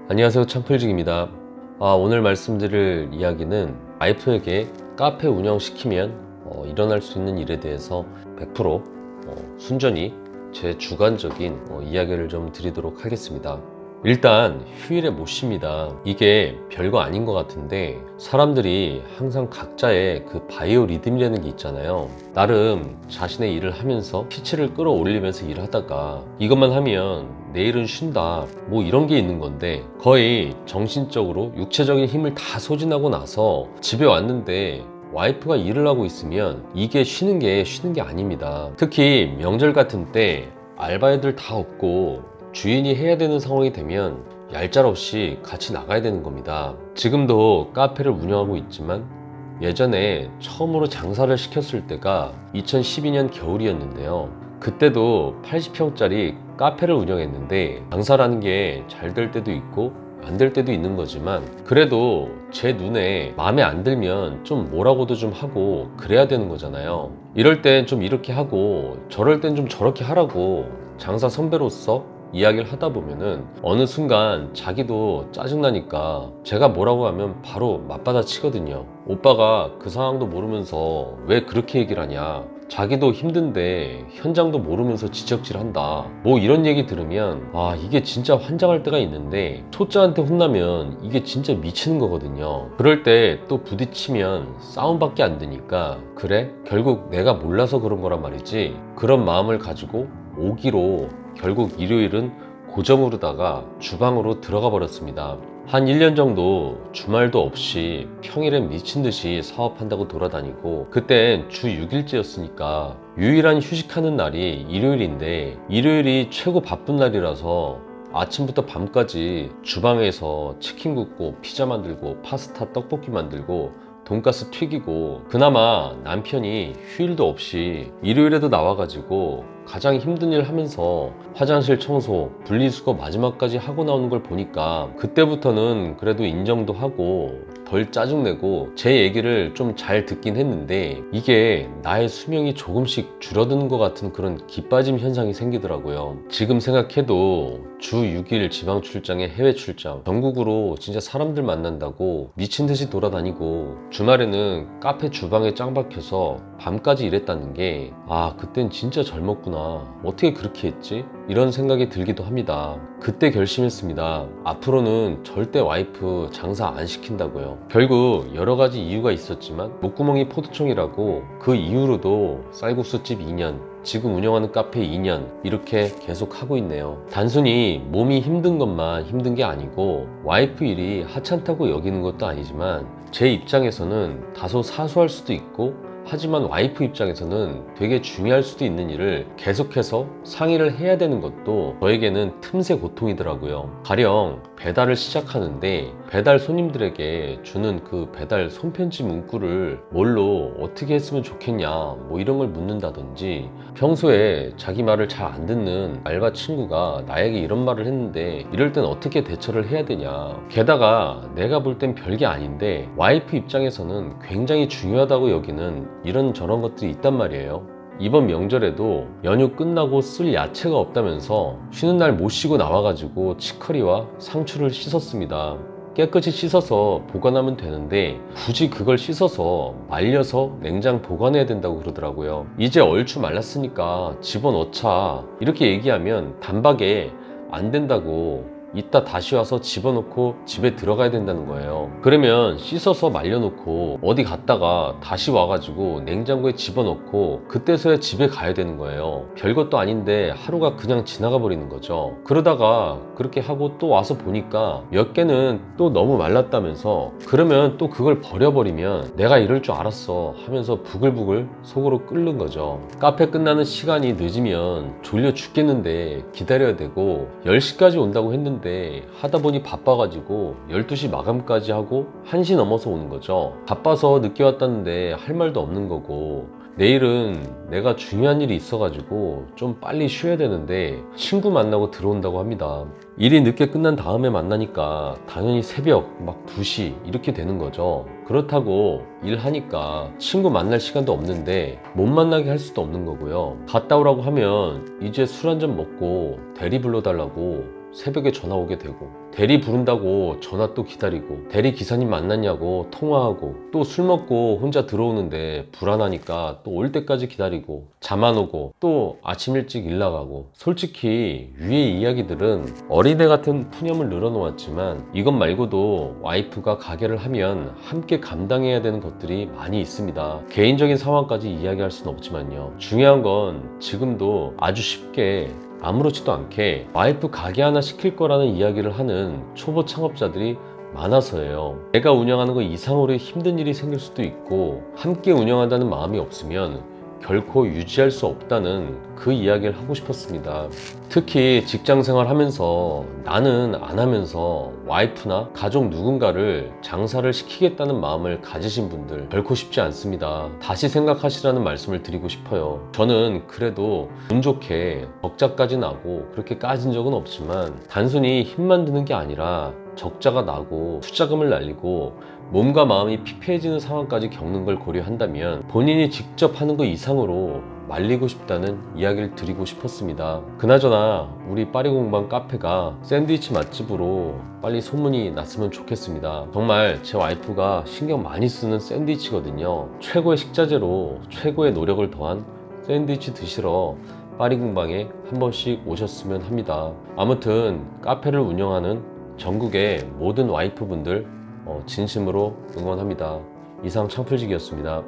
안녕하세요, 창필직입니다. 오늘 말씀드릴 이야기는 와이프에게 카페 운영시키면 일어날 수 있는 일에 대해서 100% 순전히 제 주관적인 이야기를 좀 드리도록 하겠습니다. 일단 휴일에 못 쉽니다. 이게 별거 아닌 것 같은데 사람들이 항상 각자의 그 바이오 리듬이라는 게 있잖아요. 나름 자신의 일을 하면서 피치를 끌어올리면서 일을 하다가 이것만 하면 내일은 쉰다, 뭐 이런 게 있는 건데, 거의 정신적으로 육체적인 힘을 다 소진하고 나서 집에 왔는데 와이프가 일을 하고 있으면 이게 쉬는 게 아닙니다. 특히 명절 같은 때 알바애들 다 없고 주인이 해야 되는 상황이 되면 얄짤없이 같이 나가야 되는 겁니다. 지금도 카페를 운영하고 있지만 예전에 처음으로 장사를 시켰을 때가 2012년 겨울이었는데요. 그때도 80평짜리 카페를 운영했는데 장사라는 게 잘 될 때도 있고 안 될 때도 있는 거지만, 그래도 제 눈에 마음에 안 들면 좀 뭐라고도 좀 하고 그래야 되는 거잖아요. 이럴 땐 좀 이렇게 하고 저럴 땐 좀 저렇게 하라고 장사 선배로서 이야기를 하다 보면은 어느 순간 자기도 짜증나니까 제가 뭐라고 하면 바로 맞받아 치거든요. 오빠가 그 상황도 모르면서 왜 그렇게 얘기를 하냐, 자기도 힘든데 현장도 모르면서 지적질 한다, 뭐 이런 얘기 들으면 이게 진짜 환장할 때가 있는데, 초짜한테 혼나면 이게 진짜 미치는 거거든요. 그럴 때 또 부딪히면 싸움밖에 안 되니까, 그래? 결국 내가 몰라서 그런 거란 말이지, 그런 마음을 가지고 오기로 결국 일요일은 고정으로다가 주방으로 들어가 버렸습니다. 한 1년 정도 주말도 없이 평일엔 미친듯이 사업한다고 돌아다니고, 그땐 주 6일째였으니까 유일한 휴식하는 날이 일요일인데, 일요일이 최고 바쁜 날이라서 아침부터 밤까지 주방에서 치킨 굽고 피자 만들고 파스타 떡볶이 만들고 돈가스 튀기고, 그나마 남편이 휴일도 없이 일요일에도 나와가지고 가장 힘든 일 하면서 화장실 청소, 분리수거 마지막까지 하고 나오는 걸 보니까 그때부터는 그래도 인정도 하고 덜 짜증내고 제 얘기를 좀 잘 듣긴 했는데, 이게 나의 수명이 조금씩 줄어드는 것 같은 그런 기빠짐 현상이 생기더라고요. 지금 생각해도 주 6일 지방 출장에 해외 출장, 전국으로 진짜 사람들 만난다고 미친듯이 돌아다니고 주말에는 카페 주방에 짱 박혀서 밤까지 일했다는 게, 그땐 진짜 젊었구나, 어떻게 그렇게 했지? 이런 생각이 들기도 합니다. 그때 결심했습니다. 앞으로는 절대 와이프 장사 안 시킨다고요. 결국 여러 가지 이유가 있었지만 목구멍이 포도청이라고 그 이후로도 쌀국수집 2년, 지금 운영하는 카페 2년, 이렇게 계속 하고 있네요. 단순히 몸이 힘든 것만 힘든 게 아니고 와이프 일이 하찮다고 여기는 것도 아니지만, 제 입장에서는 다소 사소할 수도 있고, 하지만 와이프 입장에서는 되게 중요할 수도 있는 일을 계속해서 상의를 해야 되는 것도 저에게는 틈새 고통이더라고요. 가령 배달을 시작하는데 배달 손님들에게 주는 그 배달 손편지 문구를 뭘로 어떻게 했으면 좋겠냐, 뭐 이런 걸 묻는다든지, 평소에 자기 말을 잘 안 듣는 알바 친구가 나에게 이런 말을 했는데 이럴 땐 어떻게 대처를 해야 되냐. 게다가 내가 볼 땐 별게 아닌데 와이프 입장에서는 굉장히 중요하다고 여기는 이런저런 것들이 있단 말이에요. 이번 명절에도 연휴 끝나고 쓸 야채가 없다면서 쉬는 날 못 쉬고 나와가지고 치커리와 상추를 씻었습니다. 깨끗이 씻어서 보관하면 되는데 굳이 그걸 씻어서 말려서 냉장 보관해야 된다고 그러더라고요. 이제 얼추 말랐으니까 집어넣자, 이렇게 얘기하면 단박에 안 된다고, 이따 다시 와서 집어넣고 집에 들어가야 된다는 거예요. 그러면 씻어서 말려놓고 어디 갔다가 다시 와가지고 냉장고에 집어넣고 그때서야 집에 가야 되는 거예요. 별것도 아닌데 하루가 그냥 지나가 버리는 거죠. 그러다가 그렇게 하고 또 와서 보니까 몇 개는 또 너무 말랐다면서, 그러면 또 그걸 버려버리면 내가 이럴 줄 알았어 하면서 부글부글 속으로 끓는 거죠. 카페 끝나는 시간이 늦으면 졸려 죽겠는데 기다려야 되고, 10시까지 온다고 했는데 하다 보니 바빠가지고 12시 마감까지 하고 1시 넘어서 오는 거죠. 바빠서 늦게 왔다는데 할 말도 없는 거고, 내일은 내가 중요한 일이 있어가지고 좀 빨리 쉬어야 되는데 친구 만나고 들어온다고 합니다. 일이 늦게 끝난 다음에 만나니까 당연히 새벽 막 2시 이렇게 되는 거죠. 그렇다고 일하니까 친구 만날 시간도 없는데 못 만나게 할 수도 없는 거고요. 갔다 오라고 하면 이제 술 한잔 먹고 대리 불러달라고 새벽에 전화 오게 되고, 대리 부른다고 전화 또 기다리고, 대리 기사님 만났냐고 통화하고, 또 술 먹고 혼자 들어오는데 불안하니까 또 올 때까지 기다리고, 잠 안 오고, 또 아침 일찍 일 나가고. 솔직히 위의 이야기들은 어린애 같은 푸념을 늘어놓았지만, 이것 말고도 와이프가 가게를 하면 함께 감당해야 되는 것들이 많이 있습니다. 개인적인 상황까지 이야기할 수는 없지만요, 중요한 건 지금도 아주 쉽게 아무렇지도 않게 와이프 가게 하나 시킬 거라는 이야기를 하는 초보 창업자들이 많아서예요. 내가 운영하는 것 이상으로 힘든 일이 생길 수도 있고, 함께 운영한다는 마음이 없으면 결코 유지할 수 없다는 그 이야기를 하고 싶었습니다. 특히 직장생활 하면서 나는 안 하면서 와이프나 가족 누군가를 장사를 시키겠다는 마음을 가지신 분들 결코 쉽지 않습니다. 다시 생각하시라는 말씀을 드리고 싶어요. 저는 그래도 운 좋게 적자까지 나고 그렇게 까진 적은 없지만, 단순히 힘만 드는 게 아니라 적자가 나고 투자금을 날리고 몸과 마음이 피폐해지는 상황까지 겪는 걸 고려한다면 본인이 직접 하는 것 이상으로 말리고 싶다는 이야기를 드리고 싶었습니다. 그나저나 우리 파리공방 카페가 샌드위치 맛집으로 빨리 소문이 났으면 좋겠습니다. 정말 제 와이프가 신경 많이 쓰는 샌드위치거든요. 최고의 식자재로 최고의 노력을 더한 샌드위치 드시러 파리공방에 한 번씩 오셨으면 합니다. 아무튼 카페를 운영하는 전국의 모든 와이프분들 진심으로 응원합니다. 이상 창풀직이었습니다.